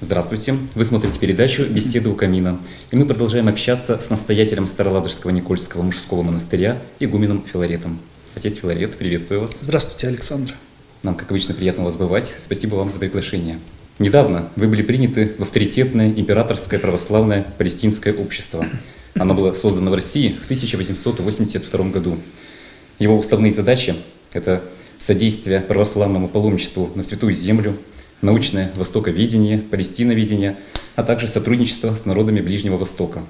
Здравствуйте! Вы смотрите передачу «Беседы у камина». И мы продолжаем общаться с настоятелем Староладожского Никольского мужского монастыря, игуменом Филаретом. Отец Филарет, приветствую вас. Здравствуйте, Александр. Нам, как обычно, приятно вас бывать. Спасибо вам за приглашение. Недавно вы были приняты в авторитетное императорское православное палестинское общество. Оно было создано в России в 1882 году. Его уставные задачи – это содействие православному паломничеству на Святую Землю, научное востоковедение, палестиноведение, а также сотрудничество с народами Ближнего Востока.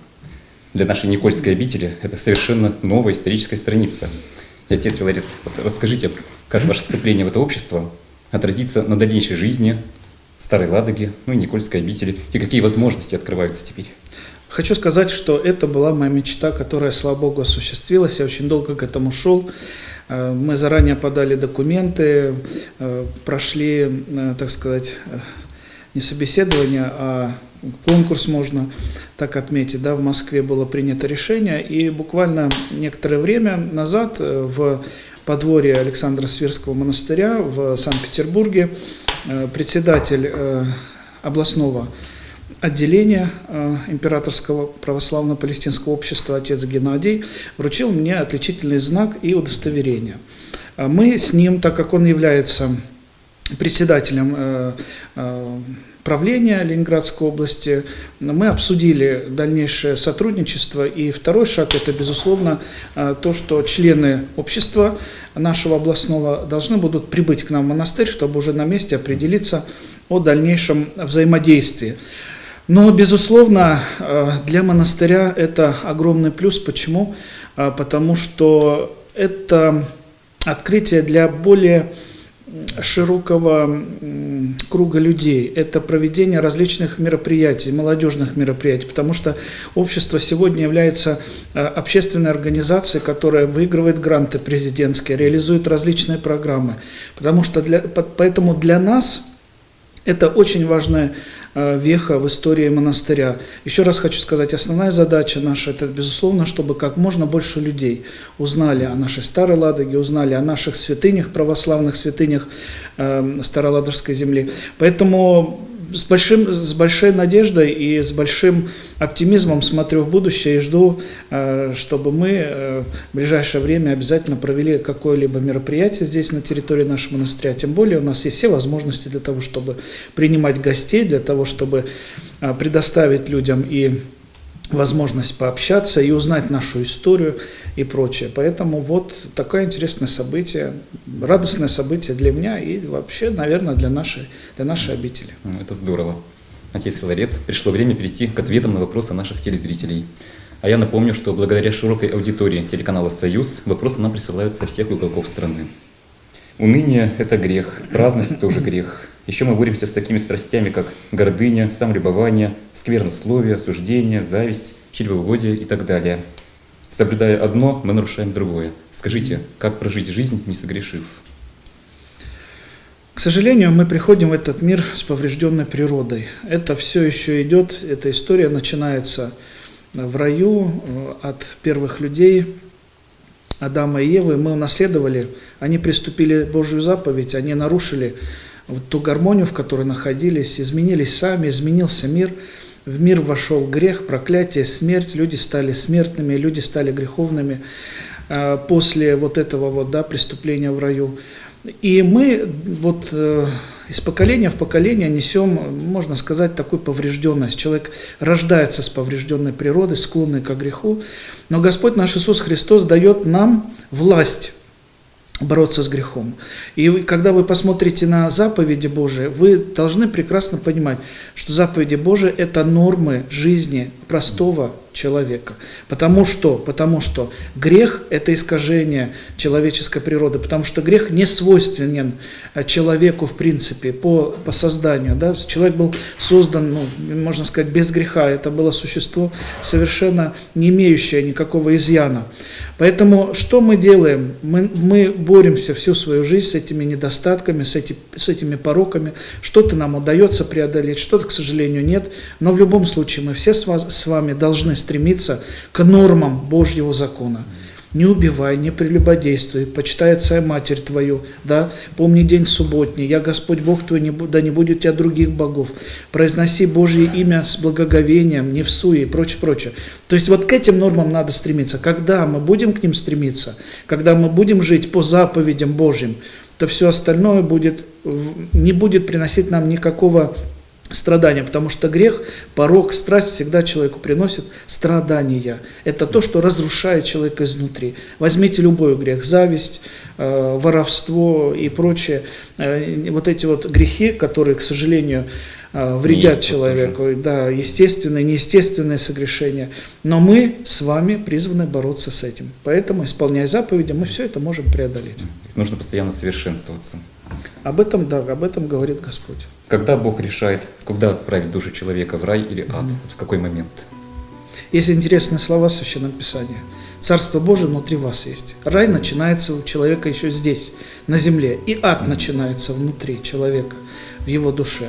Для нашей Никольской обители это совершенно новая историческая страница. И, отец Филарет, расскажите, как ваше вступление в это общество отразится на дальнейшей жизни Старой Ладоги, и Никольской обители, и какие возможности открываются теперь? Хочу сказать, что это была моя мечта, которая, слава Богу, осуществилась. Я очень долго к этому шел. Мы заранее подали документы, прошли, так сказать, не собеседование, а конкурс, можно так отметить. Да, в Москве было принято решение, и буквально некоторое время назад в подворье Александра Свирского монастыря в Санкт-Петербурге председатель областного отделения Императорского православно-палестинского общества отец Геннадий вручил мне отличительный знак и удостоверение. Мы с ним, так как он является председателем правления Ленинградской области, мы обсудили дальнейшее сотрудничество. И второй шаг – это, безусловно, то, что члены общества нашего областного должны будут прибыть к нам в монастырь, чтобы уже на месте определиться о дальнейшем взаимодействии. Но, безусловно, для монастыря это огромный плюс. Почему? Потому что это открытие для более широкого круга людей. Это проведение различных мероприятий, молодежных мероприятий, потому что общество сегодня является общественной организацией, которая выигрывает гранты президентские, реализует различные программы. Поэтому для нас это очень важная веха в истории монастыря. Еще раз хочу сказать, основная задача наша – это, безусловно, чтобы как можно больше людей узнали о нашей Старой Ладоге, узнали о наших святынях, православных святынях Староладожской земли. Поэтому с большой надеждой и с большим оптимизмом смотрю в будущее и жду, чтобы мы в ближайшее время обязательно провели какое-либо мероприятие здесь, на территории нашего монастыря. Тем более у нас есть все возможности для того, чтобы принимать гостей, для того, чтобы предоставить людям и возможность пообщаться и узнать нашу историю и прочее. Поэтому вот такое интересное событие, радостное событие для меня и вообще, наверное, для нашей обители. Это здорово. Отец Филарет, пришло время перейти к ответам на вопросы наших телезрителей. А я напомню, что благодаря широкой аудитории телеканала «Союз» вопросы нам присылают со всех уголков страны. Уныние – это грех, праздность – тоже грех. Еще мы боремся с такими страстями, как гордыня, самолюбование, сквернословие, осуждение, зависть, чревоугодие и так далее. Соблюдая одно, мы нарушаем другое. Скажите, как прожить жизнь, не согрешив? К сожалению, мы приходим в этот мир с поврежденной природой. Это все еще идет, эта история начинается в раю от первых людей, Адама и Евы. Мы унаследовали, они приступили Божью заповедь, они нарушили вот ту гармонию, в которой находились, изменились сами, изменился мир. В мир вошел грех, проклятие, смерть, люди стали смертными, люди стали греховными после вот этого преступления в раю. И мы из поколения в поколение несем, можно сказать, такую поврежденность. Человек рождается с поврежденной природой, склонный к греху, но Господь наш Иисус Христос дает нам власть бороться с грехом. И когда вы посмотрите на заповеди Божии, вы должны прекрасно понимать, что заповеди Божии – это нормы жизни простого человека. Потому что грех – это искажение человеческой природы, потому что грех не свойственен человеку в принципе по созданию. Да? Человек был создан, можно сказать, без греха. Это было существо, совершенно не имеющее никакого изъяна. Поэтому что мы делаем? Мы боремся всю свою жизнь с этими недостатками, с этими пороками. Что-то нам удается преодолеть, что-то, к сожалению, нет. Но в любом случае мы все с вами должны стремиться к нормам Божьего закона. Не убивай, не прелюбодействуй, почитай отца и матерь твою, да, помни день субботний, я Господь Бог твой, да не будет у тебя других богов, произноси Божье имя с благоговением, не в суе и прочее, прочее. То есть вот к этим нормам надо стремиться. Когда мы будем к ним стремиться, когда мы будем жить по заповедям Божьим, то все остальное не будет приносить нам никакого страдания, потому что грех, порок, страсть всегда человеку приносит страдания. Это то, что разрушает человека изнутри. Возьмите любой грех, зависть, воровство и прочее. Вот эти вот грехи, которые, к сожалению, вредят человеку. Тоже. Да, естественные, неестественные согрешения. Но мы с вами призваны бороться с этим. Поэтому, исполняя заповеди, мы все это можем преодолеть. Нужно постоянно совершенствоваться. Об этом говорит Господь. Когда Бог решает, куда отправить душу человека, в рай или ад, в какой момент? Есть интересные слова в Священном Писании. Царство Божие внутри вас есть. Рай начинается у человека еще здесь, на земле. И ад начинается внутри человека, в его душе.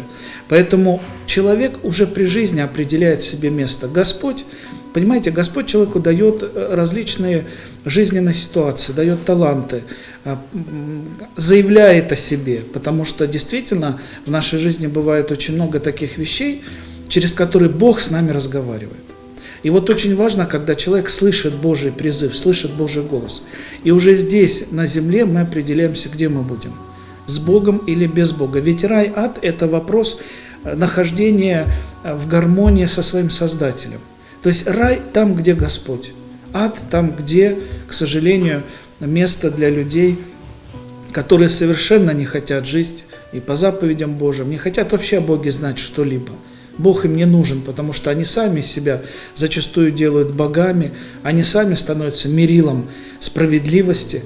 Поэтому человек уже при жизни определяет себе место. Господь, понимаете, Господь человеку дает различные жизненные ситуации, дает таланты, заявляет о себе, потому что действительно в нашей жизни бывает очень много таких вещей, через которые Бог с нами разговаривает. И вот очень важно, когда человек слышит Божий призыв, слышит Божий голос. И уже здесь, на земле, мы определяемся, где мы будем. С Богом или без Бога. Ведь рай, ад – это вопрос нахождения в гармонии со своим Создателем. То есть рай там, где Господь. Ад там, где, к сожалению, место для людей, которые совершенно не хотят жить и по заповедям Божьим, не хотят вообще о Боге знать что-либо. Бог им не нужен, потому что они сами себя зачастую делают богами, они сами становятся мерилом справедливости.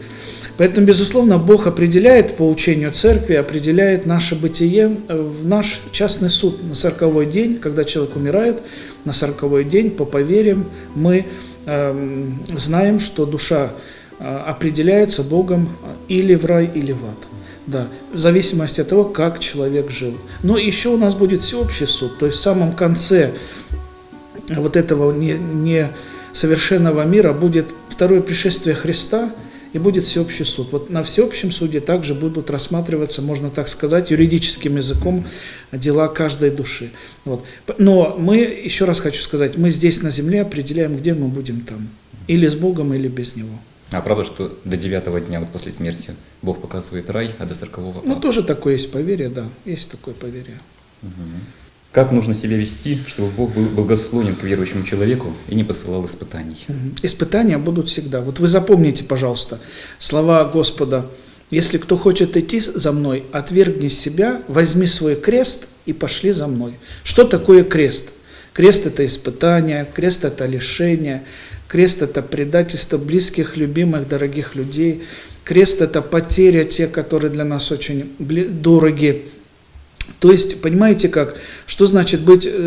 Поэтому, безусловно, Бог определяет по учению Церкви, определяет наше бытие в наш частный суд на 40-й день, когда человек умирает, на 40-й день, по поверьям, мы знаем, что душа определяется Богом или в рай, или в ад. Да, в зависимости от того, как человек жил. Но еще у нас будет всеобщий суд, то есть в самом конце вот этого несовершенного мира будет второе пришествие Христа и будет всеобщий суд. Вот на всеобщем суде также будут рассматриваться, можно так сказать, юридическим языком дела каждой души. Вот. Но мы, еще раз хочу сказать, мы здесь на земле определяем, где мы будем там. Или с Богом, или без Него. А правда, что до 9-го дня, вот после смерти, Бог показывает рай, а до 40-го ад? Ну, тоже такое есть поверье, да, есть такое поверье. Угу. Как нужно себя вести, чтобы Бог был благосклонен к верующему человеку и не посылал испытаний? Испытания будут всегда. Вот вы запомните, пожалуйста, слова Господа: «Если кто хочет идти за мной, отвергни себя, возьми свой крест и пошли за мной». Что такое крест? Крест – это испытание, крест – это лишение, крест – это предательство близких, любимых, дорогих людей. Крест – это потеря те, которые для нас очень дороги. То есть, понимаете как? Что значит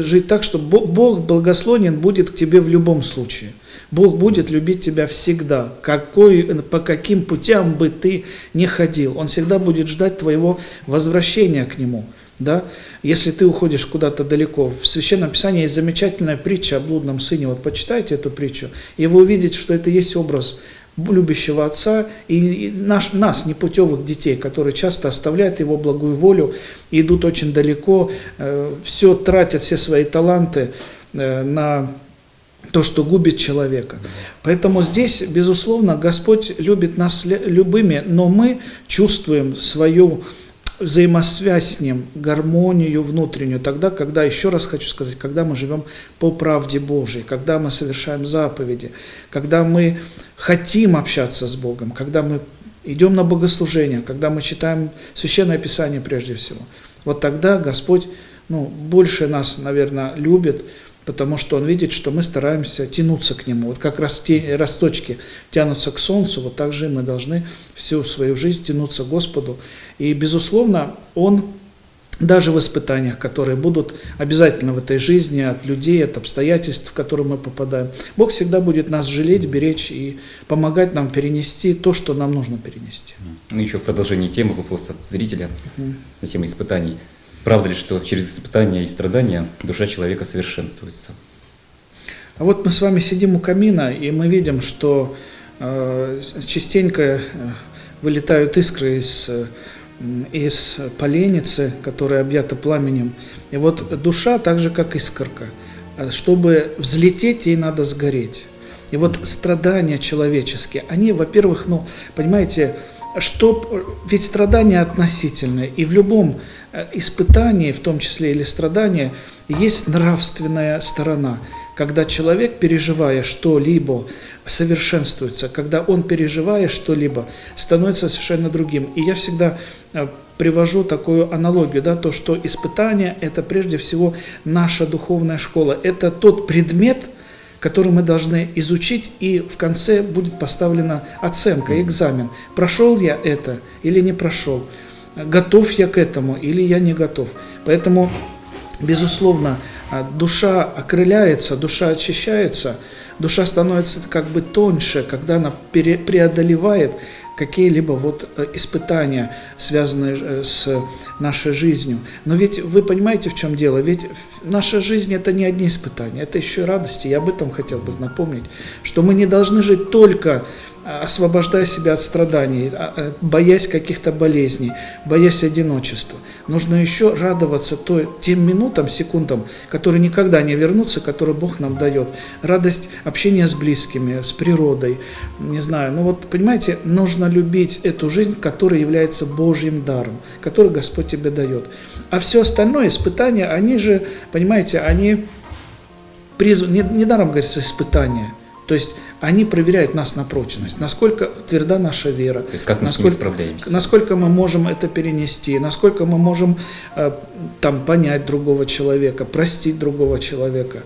жить так, что Бог благословен будет к тебе в любом случае. Бог будет любить тебя всегда. По каким путям бы ты ни ходил, Он всегда будет ждать твоего возвращения к Нему. Да? Если ты уходишь куда-то далеко, в Священном Писании есть замечательная притча о блудном сыне. Вот почитайте эту притчу, и вы увидите, что это есть образ любящего отца и нас, непутевых детей, которые часто оставляют его благую волю и идут очень далеко, все тратят, все свои таланты на то, что губит человека. Поэтому здесь, безусловно, Господь любит нас любыми, но мы чувствуем свою взаимосвязь с Ним, гармонию внутреннюю, тогда, когда, еще раз хочу сказать, когда мы живем по правде Божией, когда мы совершаем заповеди, когда мы хотим общаться с Богом, когда мы идем на богослужение, когда мы читаем Священное Писание прежде всего. Вот тогда Господь больше нас, наверное, любит, потому что Он видит, что мы стараемся тянуться к Нему. Вот как росточки тянутся к солнцу, вот так же мы должны всю свою жизнь тянуться к Господу. И, безусловно, Он даже в испытаниях, которые будут обязательно в этой жизни от людей, от обстоятельств, в которые мы попадаем, Бог всегда будет нас жалеть, беречь и помогать нам перенести то, что нам нужно перенести. Ну, еще в продолжении темы вопрос от зрителя на тему испытаний. Правда ли, что через испытания и страдания душа человека совершенствуется? А вот мы с вами сидим у камина, и мы видим, что частенько вылетают искры из поленницы, которая объята пламенем. И вот душа так же, как искорка. Чтобы взлететь, ей надо сгореть. И вот страдания человеческие, они, во-первых, понимаете, ведь страдания относительные, и в любом испытании, в том числе или страдании, есть нравственная сторона, когда человек, переживая что-либо, совершенствуется, когда он, переживая что-либо, становится совершенно другим. И я всегда привожу такую аналогию, то, что испытание – это прежде всего наша духовная школа, это тот предмет, который мы должны изучить, и в конце будет поставлена оценка, экзамен. Прошел я это или не прошел? Готов я к этому или я не готов? Поэтому, безусловно, душа окрыляется, душа очищается, душа становится как бы тоньше, когда она преодолевает какие-либо испытания, связанные с нашей жизнью. Но ведь вы понимаете, в чем дело? Ведь наша жизнь – это не одни испытания, это еще и радости. Я об этом хотел бы напомнить, что мы не должны жить только освобождая себя от страданий, боясь каких-то болезней, боясь одиночества. Нужно еще радоваться тем минутам, секундам, которые никогда не вернутся, которые Бог нам дает. Радость общения с близкими, с природой, не знаю. Понимаете, нужно любить эту жизнь, которая является Божьим даром, который Господь тебе дает. А все остальное, испытания, они же, понимаете, они призваны, недаром говорится испытания. То есть они проверяют нас на прочность, насколько тверда наша вера, то есть как мы с ними справляемся, насколько мы можем это перенести, насколько мы можем понять другого человека, простить другого человека,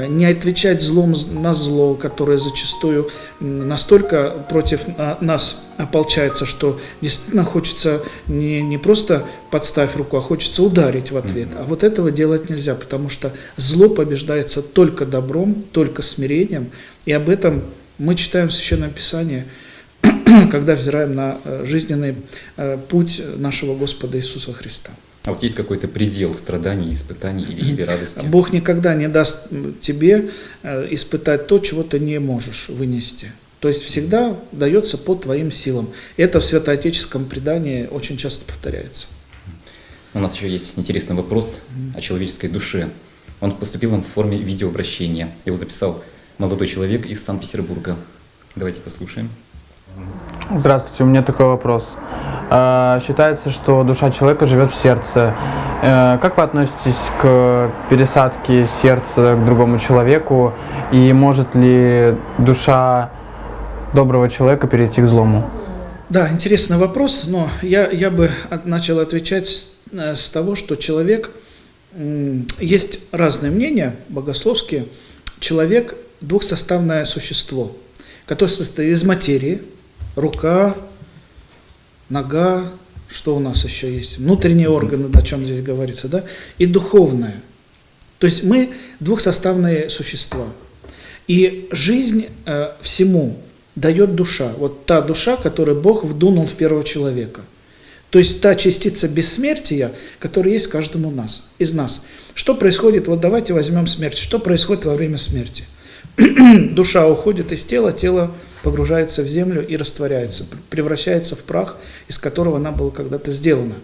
не отвечать злом на зло, которое зачастую настолько против нас ополчается, что действительно хочется не просто подставь руку, а хочется ударить в ответ. А вот этого делать нельзя, потому что зло побеждается только добром, только смирением, и об этом мы читаем Священное Писание, когда взираем на жизненный путь нашего Господа Иисуса Христа. А вот есть какой-то предел страданий, испытаний или радости? Бог никогда не даст тебе испытать то, чего ты не можешь вынести. То есть всегда дается по твоим силам. Это в святоотеческом предании очень часто повторяется. У нас еще есть интересный вопрос о человеческой душе. Он поступил нам в форме видеообращения. Его записал молодой человек из Санкт-Петербурга. Давайте послушаем. Здравствуйте, у меня такой вопрос. Считается, что душа человека живет в сердце. Как вы относитесь к пересадке сердца к другому человеку? И может ли душа доброго человека перейти к злому? Да, интересный вопрос, но я бы начал отвечать с того, что человек, есть разные мнения богословские, человек – двухсоставное существо, которое состоит из материи, рука, нога, что у нас еще есть, внутренние органы, о чем здесь говорится, и духовное. То есть мы двухсоставные существа. И жизнь всему дает душа. Вот та душа, которую Бог вдунул в первого человека. То есть та частица бессмертия, которая есть в каждом из нас. Что происходит, давайте возьмем смерть. Что происходит во время смерти? Душа уходит из тела, тело погружается в землю и растворяется, превращается в прах, из которого она была когда-то сделана.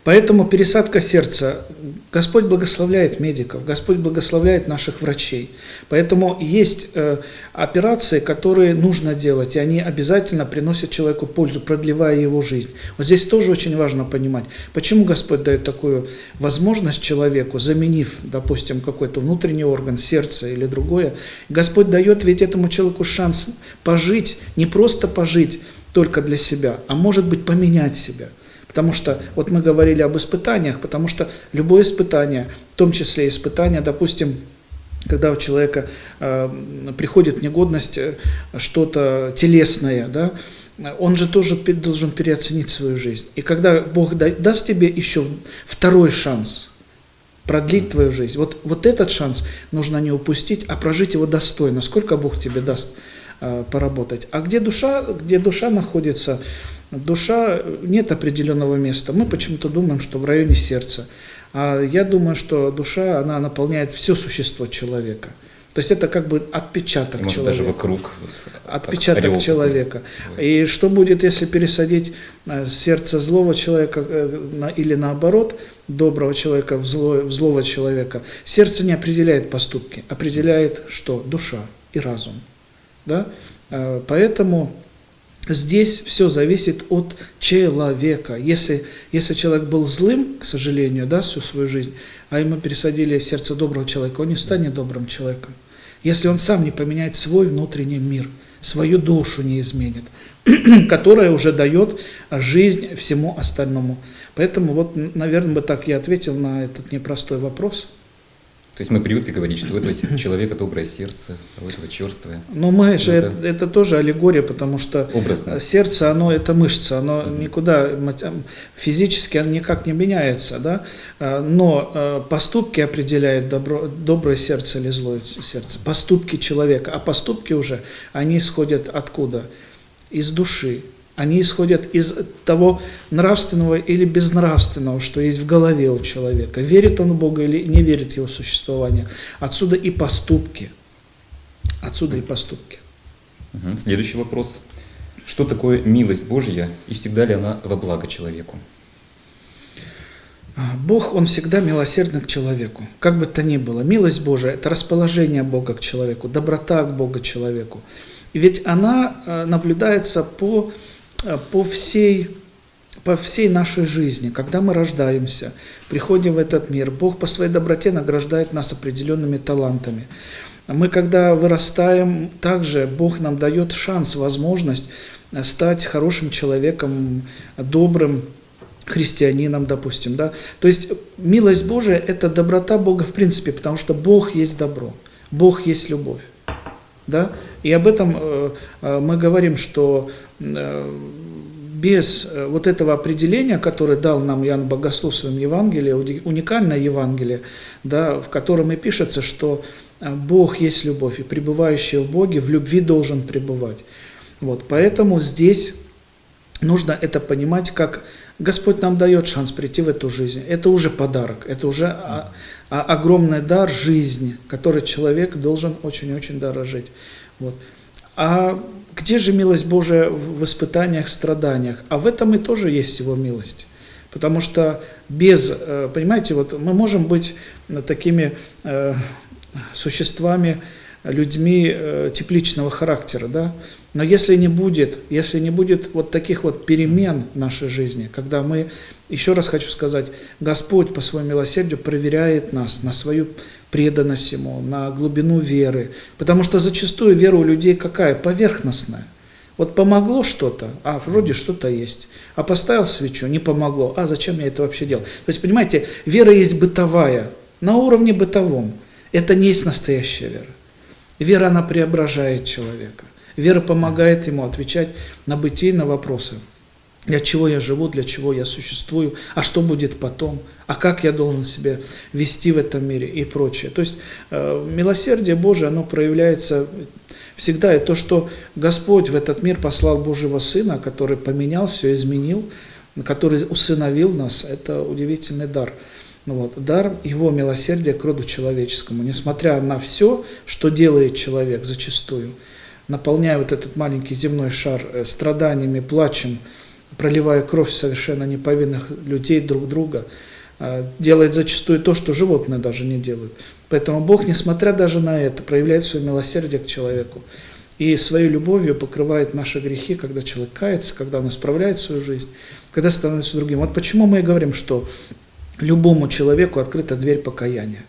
Поэтому пересадка сердца, Господь благословляет медиков, Господь благословляет наших врачей. Поэтому есть операции, которые нужно делать, и они обязательно приносят человеку пользу, продлевая его жизнь. Вот здесь тоже очень важно понимать, почему Господь дает такую возможность человеку, заменив, допустим, какой-то внутренний орган, сердце или другое. Господь дает ведь этому человеку шанс пожить, не просто пожить только для себя, а может быть поменять себя. Потому что, мы говорили об испытаниях, потому что любое испытание, в том числе испытание, допустим, когда у человека приходит в негодность что-то телесное, он же тоже должен переоценить свою жизнь. И когда Бог даст тебе еще второй шанс продлить твою жизнь, вот этот шанс нужно не упустить, а прожить его достойно. Сколько Бог тебе даст поработать. А где душа находится? Душа, нет определенного места. Мы почему-то думаем, что в районе сердца. А я думаю, что душа, она наполняет все существо человека. То есть это как бы отпечаток И, может, человека. даже вокруг. Вот, Отпечаток орел человека. такой. И что будет, если пересадить сердце злого человека или наоборот, доброго человека в злого человека? Сердце не определяет поступки, определяет что? Душа и разум. Да? Поэтому здесь все зависит от человека. Если человек был злым, к сожалению, да, всю свою жизнь, а ему пересадили сердце доброго человека, он не станет добрым человеком. Если он сам не поменяет свой внутренний мир, свою душу не изменит, которая уже дает жизнь всему остальному. Поэтому вот, наверное, бы так я ответил на этот непростой вопрос. То есть мы привыкли говорить, что у этого человека доброе сердце, а у этого черствое. Но мы же, это тоже аллегория, потому что Образно. сердце, оно это мышца, оно никуда физически оно никак не меняется, да? Но поступки определяют доброе сердце или злое сердце, поступки человека, а поступки уже, они исходят откуда? Из души. Они исходят из того нравственного или безнравственного, что есть в голове у человека. Верит он в Бога или не верит в его существование. Отсюда и поступки. Отсюда и поступки. Следующий вопрос. Что такое милость Божья и всегда ли она во благо человеку? Бог, Он всегда милосерден к человеку. Как бы то ни было. Милость Божия – это расположение Бога к человеку, доброта к Богу человеку. И ведь она наблюдается по всей нашей жизни. Когда мы рождаемся, приходим в этот мир, Бог по своей доброте награждает нас определенными талантами. Мы, когда вырастаем, также Бог нам дает шанс, возможность стать хорошим человеком, добрым христианином, допустим. Да? То есть милость Божия – это доброта Бога в принципе, потому что Бог есть добро, Бог есть любовь. Да? И об этом мы говорим, что без вот этого определения, которое дал нам Иоанн Богослов в своем Евангелии, уникальное Евангелие, да, в котором и пишется, что Бог есть любовь, и пребывающий в Боге в любви должен пребывать. Вот, поэтому здесь нужно это понимать, как Господь нам дает шанс прийти в эту жизнь. Это уже подарок, это уже огромный дар жизни, который человек должен очень-очень дорожить. Вот. А где же милость Божия в испытаниях, страданиях? А в этом и тоже есть Его милость. Потому что без, понимаете, вот мы можем быть такими существами, людьми тепличного характера, да? Но если не будет вот таких вот перемен в нашей жизни, когда мы, еще раз хочу сказать, Господь по своему милосердию проверяет нас на свою преданность Ему, на глубину веры. Потому что зачастую вера у людей какая? Поверхностная. Вот помогло что-то, а вроде что-то есть. А поставил свечу, не помогло, а зачем я это вообще делал? То есть, понимаете, вера есть бытовая, на уровне бытовом. Это не есть настоящая вера. Вера, она преображает человека. Вера помогает ему отвечать на бытийные вопросы. Для чего я живу, для чего я существую, а что будет потом, а как я должен себя вести в этом мире и прочее. То есть милосердие Божие, оно проявляется всегда. И то, что Господь в этот мир послал Божьего Сына, который поменял все, изменил, который усыновил нас, это удивительный дар. Вот, дар Его милосердия к роду человеческому. Несмотря на все, что делает человек зачастую, наполняя вот этот маленький земной шар страданиями, плачем, проливая кровь совершенно неповинных людей друг друга, делает зачастую то, что животные даже не делают. Поэтому Бог, несмотря даже на это, проявляет свое милосердие к человеку и своей любовью покрывает наши грехи, когда человек кается, когда он исправляет свою жизнь, когда становится другим. Вот почему мы и говорим, что любому человеку открыта дверь покаяния.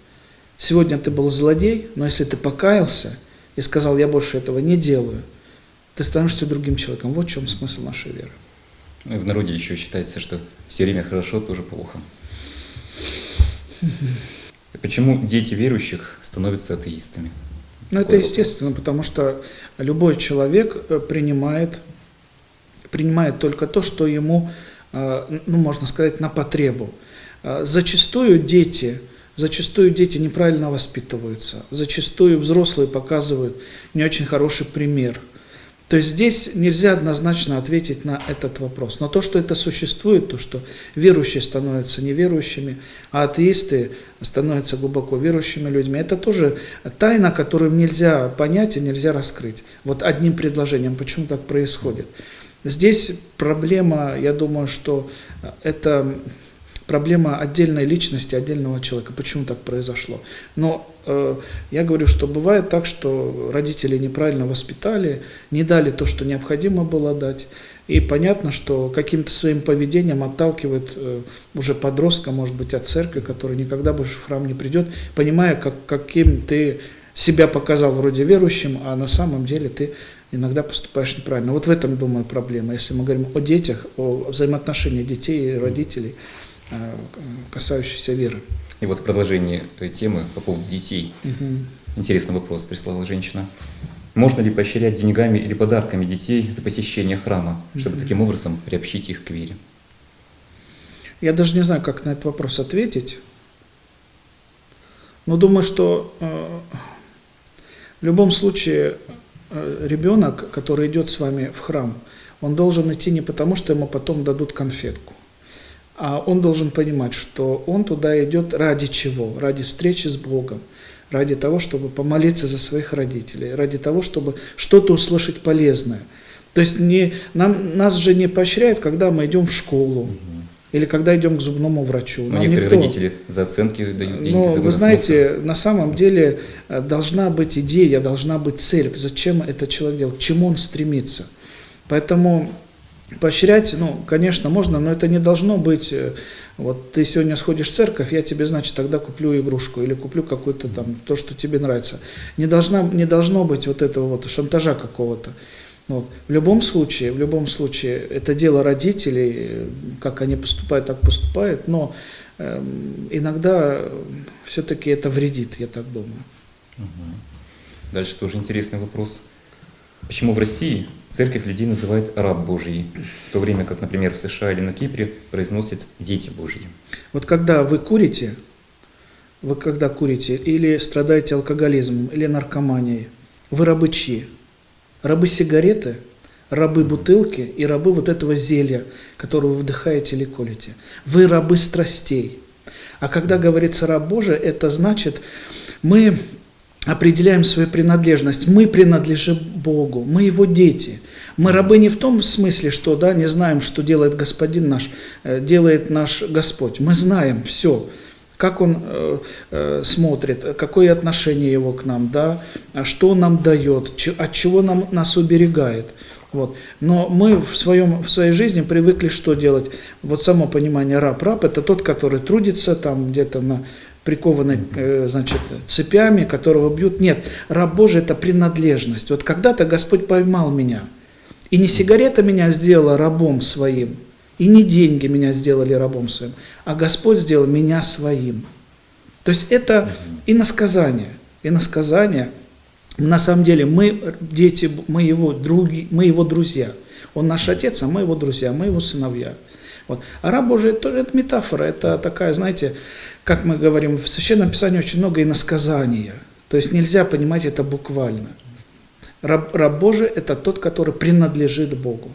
Сегодня ты был злодей, но если ты покаялся и сказал, я больше этого не делаю, ты становишься другим человеком. Вот в чем смысл нашей веры. В народе еще считается, что все время хорошо, тоже плохо. Почему дети верующих становятся атеистами? Ну, это естественно, потому что любой человек принимает только то, что ему, можно сказать, на потребу. Зачастую дети неправильно воспитываются, зачастую взрослые показывают не очень хороший пример. То есть здесь нельзя однозначно ответить на этот вопрос. Но то, что это существует, то, что верующие становятся неверующими, а атеисты становятся глубоко верующими людьми, это тоже тайна, которую нельзя понять и нельзя раскрыть. Вот одним предложением, почему так происходит. Здесь проблема, я думаю, что это проблема отдельной личности, отдельного человека. Почему так произошло? Но я говорю, что бывает так, что родители неправильно воспитали, не дали то, что необходимо было дать. И понятно, что каким-то своим поведением отталкивают уже подростка, может быть, от церкви, который никогда больше в храм не придет, понимая, каким ты себя показал вроде верующим, а на самом деле ты иногда поступаешь неправильно. Вот в этом, думаю, проблема. Если мы говорим о детях, о взаимоотношениях детей и родителей, касающихся веры. И вот в продолжении темы по поводу детей. Интересный вопрос прислала женщина. Можно ли поощрять деньгами или подарками детей за посещение храма, чтобы таким образом приобщить их к вере? Я даже не знаю, как на этот вопрос ответить. Но думаю, что в любом случае ребенок, который идет с вами в храм, он должен идти не потому, что ему потом дадут конфетку, а он должен понимать, что он туда идет ради чего? Ради встречи с Богом, ради того, чтобы помолиться за своих родителей, ради того, чтобы что-то услышать полезное. То есть нас же не поощряют, когда мы идем в школу, или когда идем к зубному врачу. Но некоторые родители за оценки дают деньги. Но вы знаете, на самом деле должна быть идея, должна быть цель. Зачем этот человек делает, к чему он стремится. Поэтому поощрять, конечно, можно, но это не должно быть, вот ты сегодня сходишь в церковь, я тебе, значит, тогда куплю игрушку или куплю какую-то там, то, что тебе нравится. Не должно быть вот этого вот шантажа какого-то. Вот. В любом случае, это дело родителей, как они поступают, так поступают, но иногда все-таки это вредит, я так думаю. Дальше тоже интересный вопрос. Почему в России церковь людей называет «раб Божий», в то время как, например, в США или на Кипре произносят «дети Божьи»? Вот когда вы курите или страдаете алкоголизмом, или наркоманией, вы рабы чьи? Рабы сигареты, рабы бутылки и рабы вот этого зелья, которое вы вдыхаете или колите. Вы рабы страстей. А когда говорится «раб Божий», это значит, мы определяем свою принадлежность. Мы принадлежим Богу, мы Его дети. Мы рабы не в том смысле, что не знаем, что делает Господин наш, делает наш Господь. Мы знаем все. Как Он смотрит, какое отношение Его к нам, что Он нам дает, от чего нас уберегает. Вот. Но мы в своей жизни привыкли что делать? Вот само понимание раб. Раб – это тот, который трудится там где-то прикованный, цепями, которого бьют. Нет, раб Божий – это принадлежность. Вот когда-то Господь поймал меня, и не сигарета меня сделала рабом своим, и не деньги меня сделали рабом своим, а Господь сделал меня своим. То есть это иносказание. На самом деле мы дети, мы его друзья. Он наш отец, а мы его друзья, мы его сыновья. Вот. А раб Божий – это метафора, это такая, знаете, как мы говорим, в Священном Писании очень много иносказания. То есть нельзя понимать это буквально. Раб Божий – это тот, который принадлежит Богу.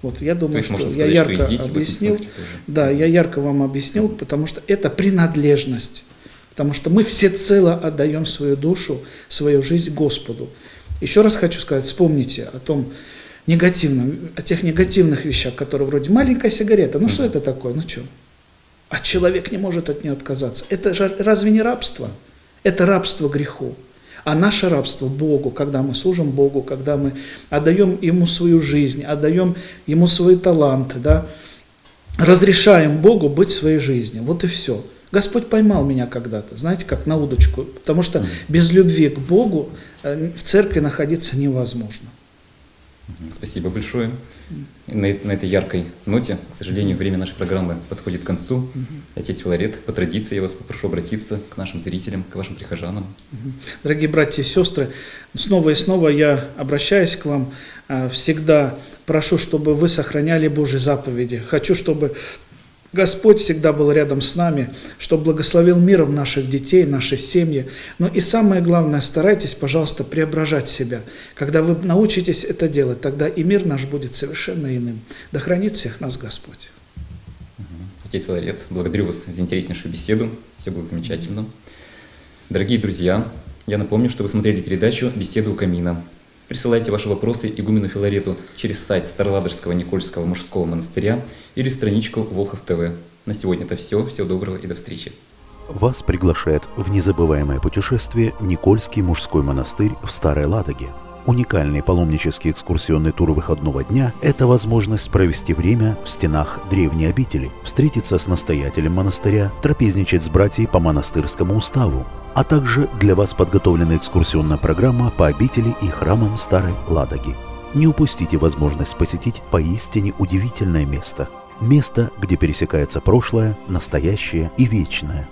Вот я думаю, что я ярко объяснил. Да, я ярко вам объяснил, потому что это принадлежность. Потому что мы всецело отдаем свою душу, свою жизнь Господу. Еще раз хочу сказать, вспомните о том негативном, о тех негативных вещах, которые вроде маленькая сигарета. Ну что это такое? Ну что? А человек не может от нее отказаться. Это же разве не рабство? Это рабство греху. А наше рабство Богу, когда мы служим Богу, когда мы отдаем Ему свою жизнь, отдаем Ему свои таланты, разрешаем Богу быть в своей жизни. Вот и все. Господь поймал меня когда-то, знаете, как на удочку, потому что без любви к Богу в церкви находиться невозможно. Спасибо большое. На этой яркой ноте, к сожалению, время нашей программы подходит к концу. Отец Филарет, по традиции я вас попрошу обратиться к нашим зрителям, к вашим прихожанам. Дорогие братья и сестры, снова и снова я обращаюсь к вам, всегда прошу, чтобы вы сохраняли Божьи заповеди. Хочу, чтобы Господь всегда был рядом с нами, чтобы благословил миром наших детей, наши семьи. Но и самое главное, старайтесь, пожалуйста, преображать себя. Когда вы научитесь это делать, тогда и мир наш будет совершенно иным. Да хранит всех нас Господь. Отец Филарет, благодарю вас за интереснейшую беседу. Все было замечательно. Дорогие друзья, я напомню, что вы смотрели передачу «Беседа у камина». Присылайте ваши вопросы игумену Филарету через сайт Староладожского Никольского мужского монастыря или страничку Волхов ТВ. На сегодня это все. Всего доброго и до встречи. Вас приглашает в незабываемое путешествие Никольский мужской монастырь в Старой Ладоге. Уникальный паломнический экскурсионный тур выходного дня – это возможность провести время в стенах древней обители, встретиться с настоятелем монастыря, трапезничать с братьями по монастырскому уставу, а также для вас подготовлена экскурсионная программа по обители и храмам Старой Ладоги. Не упустите возможность посетить поистине удивительное место. Место, где пересекается прошлое, настоящее и вечное.